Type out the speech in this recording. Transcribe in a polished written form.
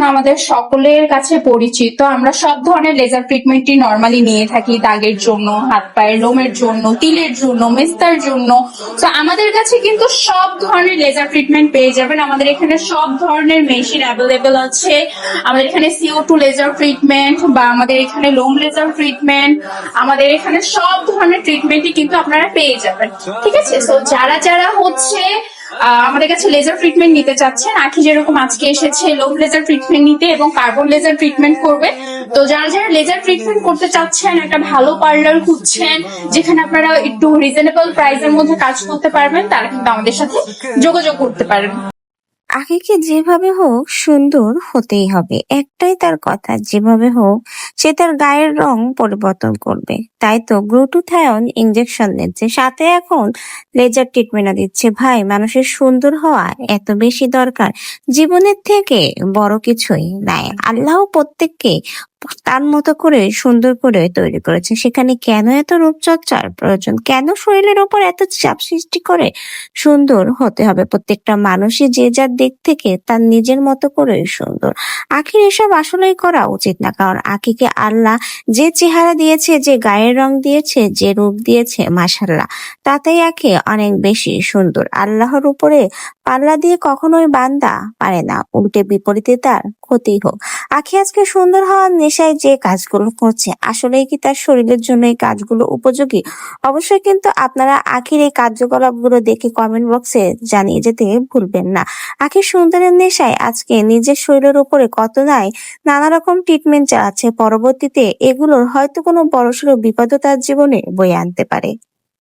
এখন আমাদের সকলের কাছে পরিচিত। আমরা সব ধরনের লেজার ট্রিটমেন্টই নরমালি নিয়ে থাকি, দাগের জন্য, হাত পায়ের লোমের জন্য, তিলের জন্য, মেস্তার জন্য। তো আমাদের কাছে কিন্তু সব ধরনের লেজার ট্রিটমেন্ট পেয়ে যাবেন। আমাদের এখানে সব ধরনের মেশিন অ্যাভেলেবেল আছে। আমাদের এখানে CO2 লেজার ট্রিটমেন্ট বা আমাদের এখানে লোম লেজার ট্রিটমেন্ট, আমাদের এখানে সব ধরনের ট্রিটমেন্টই কিন্তু আপনারা পেয়ে যাবেন। ঠিক আছে, তো যারা যারা হচ্ছে আমাদের কাছে লেজার ট্রিটমেন্ট নিতে চাচ্ছেন, আখি যেরকম আজকে এসেছে লোম লেজার ট্রিটমেন্ট নিতে এবং কার্বন লেজার ট্রিটমেন্ট করবে। তো যারা যারা লেজার ট্রিটমেন্ট করতে চাচ্ছেন, একটা ভালো পার্লার খুঁজছেন যেখানে আপনারা একটু রিজনেবল প্রাইসের মধ্যে কাজ করতে পারবেন, তারা কিন্তু আমাদের সাথে যোগাযোগ করতে পারেন। আখিকে যেভাবে হোক সুন্দর হতেই হবে, একটাই তার কথা, যেভাবে হোক সে তার গায়ের রং পরিবর্তন করবে। তাই তো গ্লুটাথায়ন ইনজেকশন নিচ্ছে, সাথে এখন লেজার ট্রিটমেন্টও দিচ্ছে। ভাই, মানুষের সুন্দর হওয়া এত বেশি দরকার, জীবনের থেকে বড় কিছুই নাই। আল্লাহ প্রত্যেককে তার মতো করে সুন্দর করে তৈরি করেছে, সেখানে কেন এত রূপচর্চার প্রয়োজন? কেন শরীরের উপর এত চাপ সৃষ্টি করে সুন্দর হতে হবে? প্রত্যেকটা মানুষই যে যার দিক থেকে তার নিজের মতো করে সুন্দর। আখির এসব আসলেই করা উচিত না, কারণ আখিকে আল্লাহ যে চেহারা দিয়েছে, যে গায়ের রং দিয়েছে, যে রূপ দিয়েছে, মাশাল্লাহ, তাতেই আখি অনেক বেশি সুন্দর। আল্লাহর উপরে পাল্লা দিয়ে কখনোই বান্দা পারে না, উল্টে বিপরীতে তার ক্ষতি হোক। আখি আজকে সুন্দর হওয়ার নেশায় যে কাজগুলো করছে, আসলেই কি তার শরীরের জন্য এই কাজগুলো উপযোগী? অবশ্যই কিন্তু আপনারা আখির এই কার্যকলাপগুলো দেখে কমেন্ট বক্সে জানিয়ে যেতে ভুলবেন না। আখির সুন্দরের নেশায় আজকে নিজের শরীরের উপরে কত নাই নানা রকম ট্রিটমেন্ট চালাচ্ছে, পরবর্তীতে এগুলোর হয়তো কোনো বড়সড় বিপদও তার জীবনে বয়ে আনতে পারে।